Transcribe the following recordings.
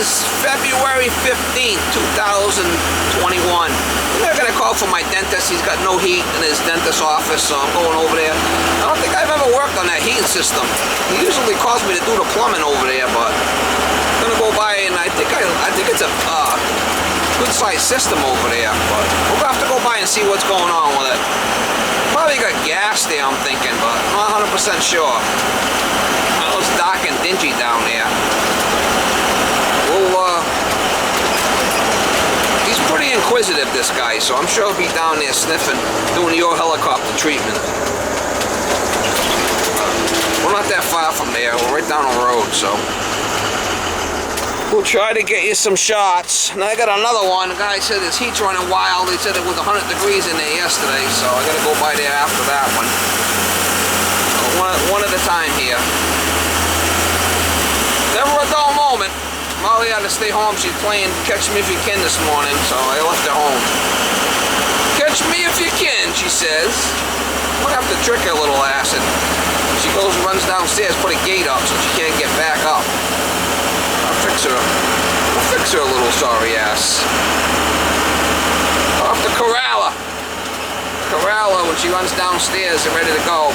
is February 15th, 2021. I'm gonna call for my dentist. He's got no heat in his dentist office, so I'm going over there. I don't think I've ever worked on that heating system. He usually calls me to do the plumbing over there, but I'm gonna go by, and I think it's a good sized system over there, but we'll have to go by and see what's going on with it. Probably got gas there, I'm thinking, but I'm not 100% sure. Well, it's dark and dingy down there. He's pretty inquisitive, this guy, so I'm sure he'll be down there sniffing, doing your helicopter treatment. We're not that far from there. We're right down the road, so we'll try to get you some shots. And I got another one. The guy said his heat's running wild. He said it was 100 degrees in there yesterday, so I gotta go by there after that one. So one at a time here. Never a dull moment. Molly had to stay home. She's playing Catch Me If You Can this morning, so I left her home. Catch me if you can, she says. I'm gonna have to trick her, little acid. She goes and runs downstairs, put a gate up so she can't get back up. I'll fix her. I'll fix her, little sorry ass. I'll have to corral her. Corral her when she runs downstairs and ready to go.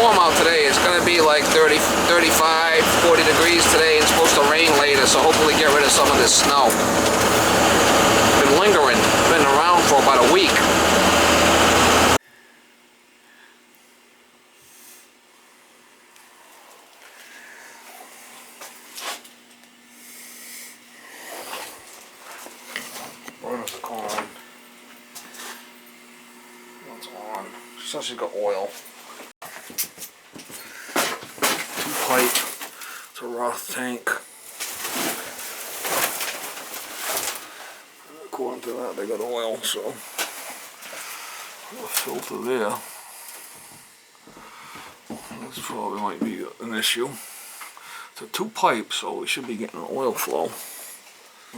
Warm out today. It's going to be like 30, 35, 40 degrees today. It's supposed to rain later, so hopefully get rid of some of this snow. Been lingering. Been around for about a week. Burners are on. What's on? She says she's got oil. Pipe. It's a Roth tank. According to that, they got oil, so a filter there. This probably might be an issue. It's a 2-pipe, so we should be getting an oil flow.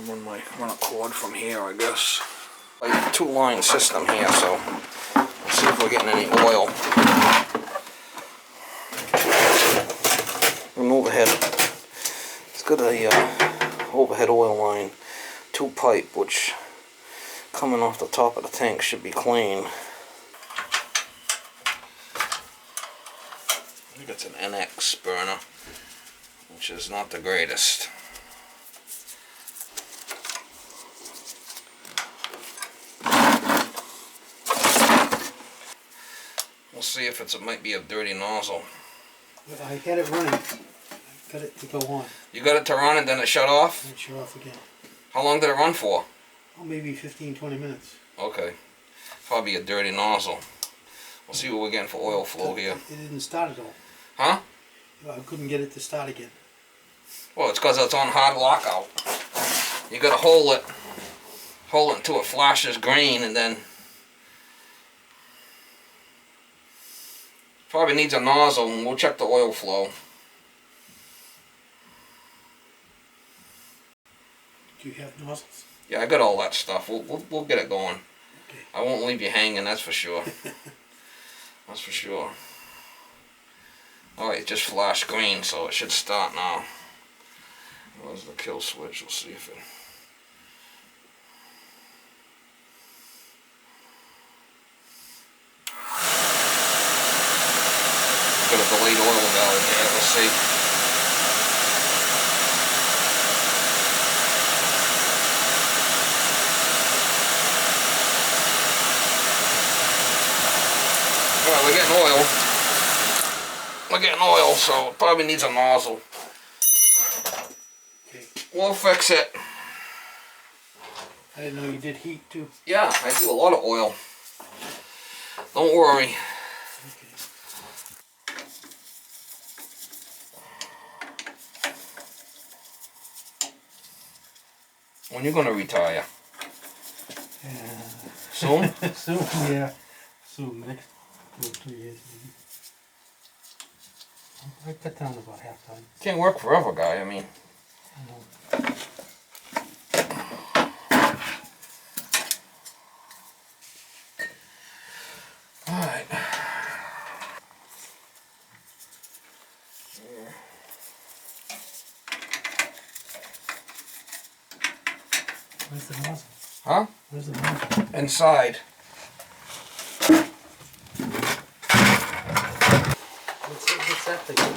Run a cord from here, I guess. Like a 2-line system here, so let's see if we're getting any oil. An overhead. It's got a overhead oil line, 2-pipe, which coming off the top of the tank should be clean. I think it's an NX burner, which is not the greatest. We'll see if it might be a dirty nozzle. I had it running. I got it to go on. You got it to run and then it shut off? And it shut off again. How long did it run for? Oh, maybe 15, 20 minutes. Okay. Probably a dirty nozzle. We'll see what we're getting for oil flow here. It didn't start at all. Huh? I couldn't get it to start again. Well, it's because it's on hard lockout. You gotta hold it until it flashes green, and then probably needs a nozzle, and we'll check the oil flow. Do you have nozzles? Yeah, I got all that stuff. We'll get it going. Okay. I won't leave you hanging, that's for sure. That's for sure. Alright, it just flashed green, so it should start now. Where's the kill switch? We'll see if it... Got a delayed oil valve there, let's see. Alright, we're getting oil. We're getting oil, so it probably needs a nozzle. Okay. We'll fix it. I didn't know you did heat too. Yeah, I do a lot of oil. Don't worry. When you gonna retire? Soon? Soon, yeah. Soon, next 2 or 3 years maybe. I cut down about half time. Can't work forever, guy. I mean. I know. Where's the nozzle? Huh? Where's the nozzle? Inside. What's that thing for?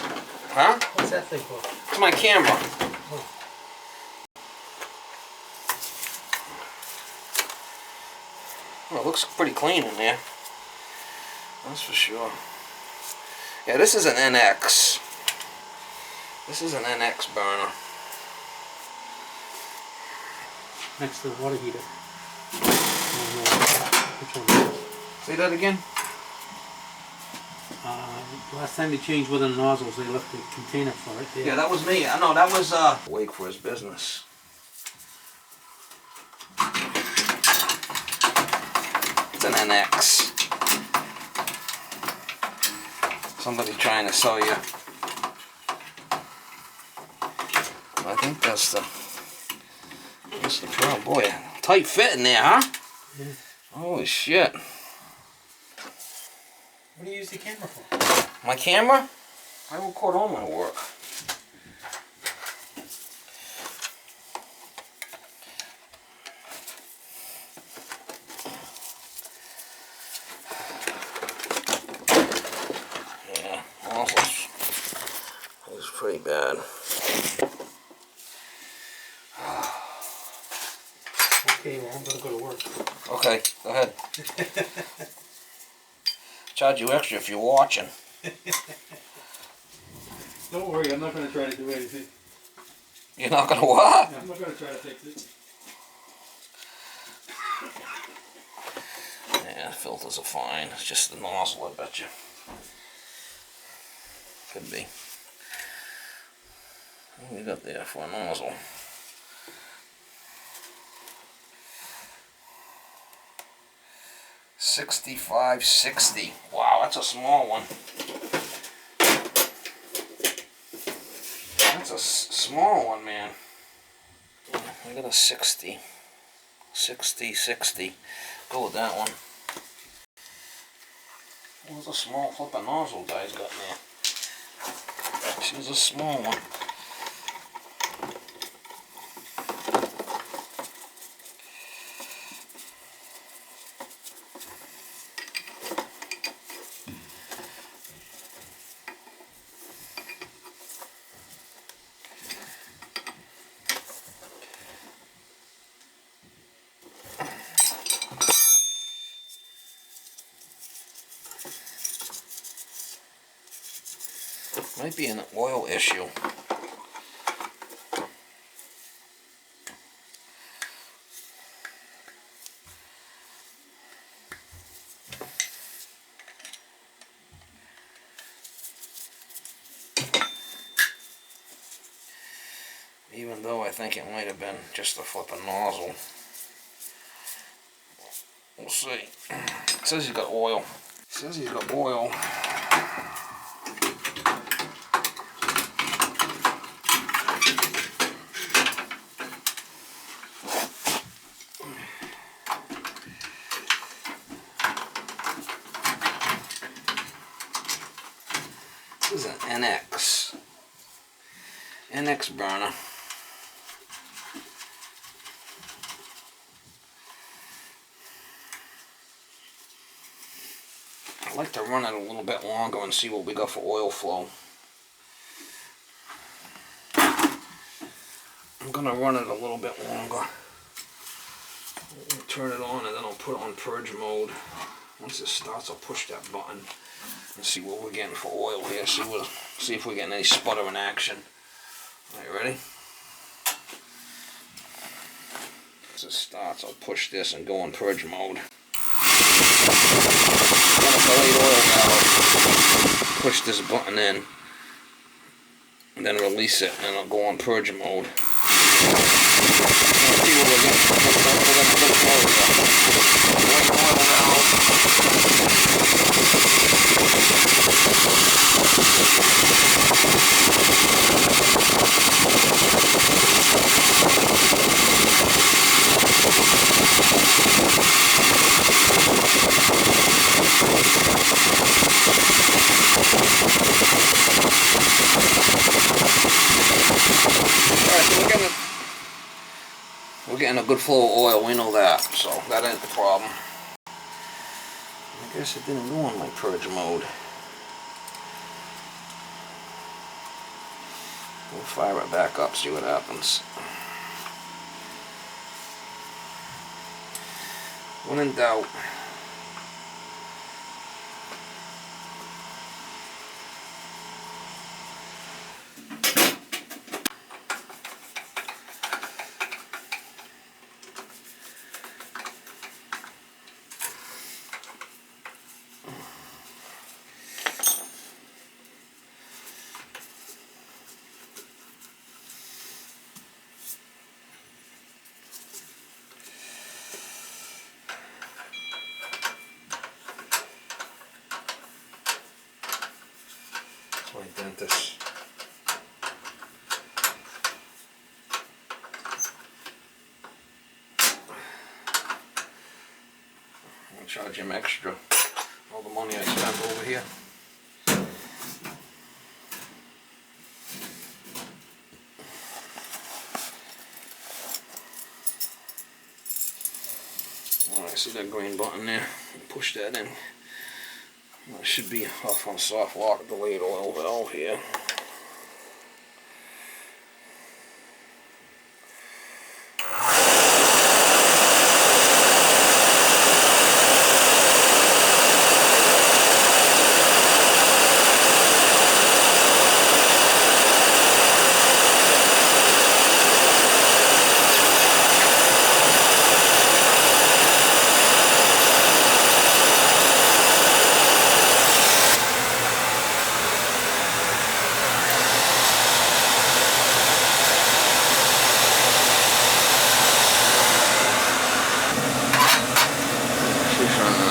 Huh? What's that thing for? It's my camera. Oh. Well, it looks pretty clean in there. That's for sure. Yeah, this is an NX. This is an NX burner. Next to the water heater. Which one? Say that again? Last time they changed one of the nozzles, they left the container for it. Yeah, that was me. I know that was Wake for his business. It's an NX. Somebody trying to sell you. I think that's the problem. Boy, tight fit in there, huh? Yeah. Holy shit. What do you use the camera for? My camera? I record all my work. Yeah, also, it's pretty bad. Okay, well, I'm gonna go to work. Okay, go ahead. Charge you extra if you're watching. Don't worry, I'm not gonna try to do anything. You're not gonna what? I'm not gonna try to fix it. Yeah, filters are fine. It's just the nozzle, I bet you. Could be. What do we got there for a nozzle? $65.60. Wow, that's a small one. That's a small one, man. I got a 60. 60. Go with that one. What's a small flipping nozzle guy's got in there? This is a small one. Might be an oil issue. Even though I think it might have been just a flipping nozzle. We'll see. It says he's got oil. It says he's got oil. This is an NX burner. I like to run it a little bit longer and see what we got for oil flow. I'm gonna run it a little bit longer. Turn it on and then I'll put it on purge mode. Once it starts, I'll push that button and see what we're getting for oil here. See if we're getting any sputtering action. Alright, ready? Once it starts, I'll push this and go on purge mode. Delayed oil valve. Push this button in and then release it and I'll go on purge mode. See what we're We're getting a good flow of oil, we know that, so that ain't the problem. I guess it didn't go on my purge mode. We'll fire it back up, see what happens. When in doubt. My dentist. I'll charge him extra. All the money I spent over here. Alright, see that green button there? Push that in. That should be off on soft lock delayed oil valve here.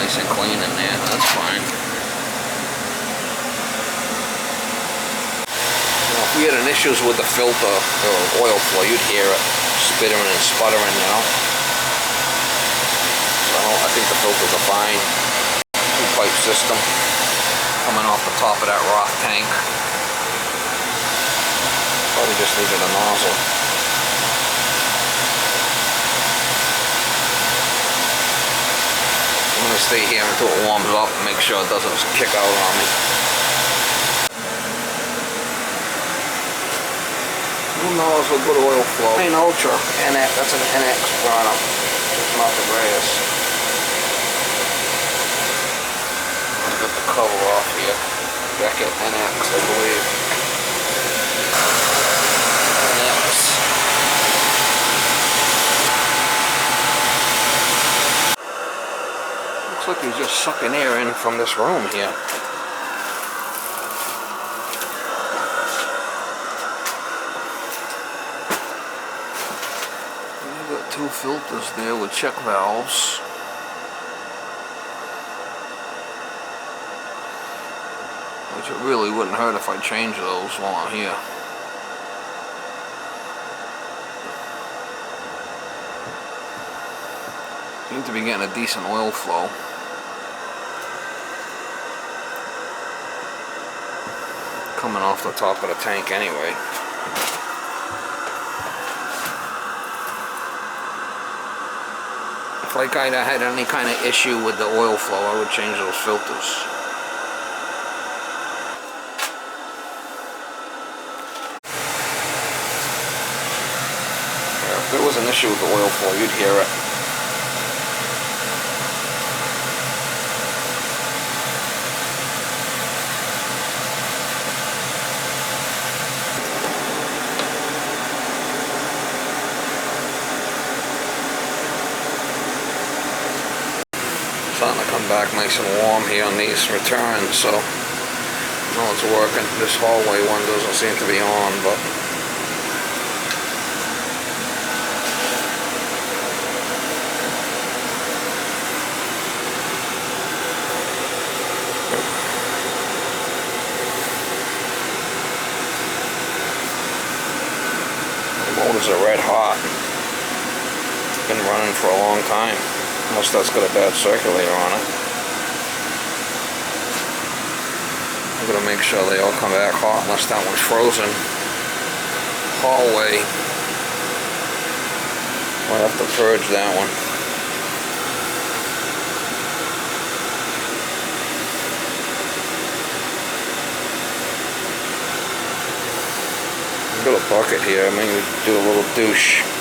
Nice and clean in there, that's fine. Now, if we had an issues with the filter or oil flow, you'd hear it spittering and sputtering, you know. So I think the filters are fine. Two-pipe system coming off the top of that rock tank. Probably just needed a nozzle. I'm going to stay here until it warms up and make sure it doesn't kick out on me. Who knows what good oil flow? Ain't Ultra, NX, that's an NX product. It's not the greatest. Let's get the cover off here. Beckett NX, I believe. NX. Looks like he's just sucking air in from this room here. We've got two filters there with check valves. Which it really wouldn't hurt if I change those while I'm here. Seem to be getting a decent oil flow. Coming off the top of the tank anyway. If like I had any kind of issue with the oil flow, I would change those filters. Yeah, if there was an issue with the oil flow, you'd hear it. Starting to come back nice and warm here on these returns, so I know it's working. This hallway one doesn't seem to be on, but the motors are red hot. Been running for a long time. Unless that's got a bad circulator on it. I'm going to make sure they all come back hot unless that one's frozen. Hallway. I'll have to purge that one. Got a bucket here, maybe do a little douche.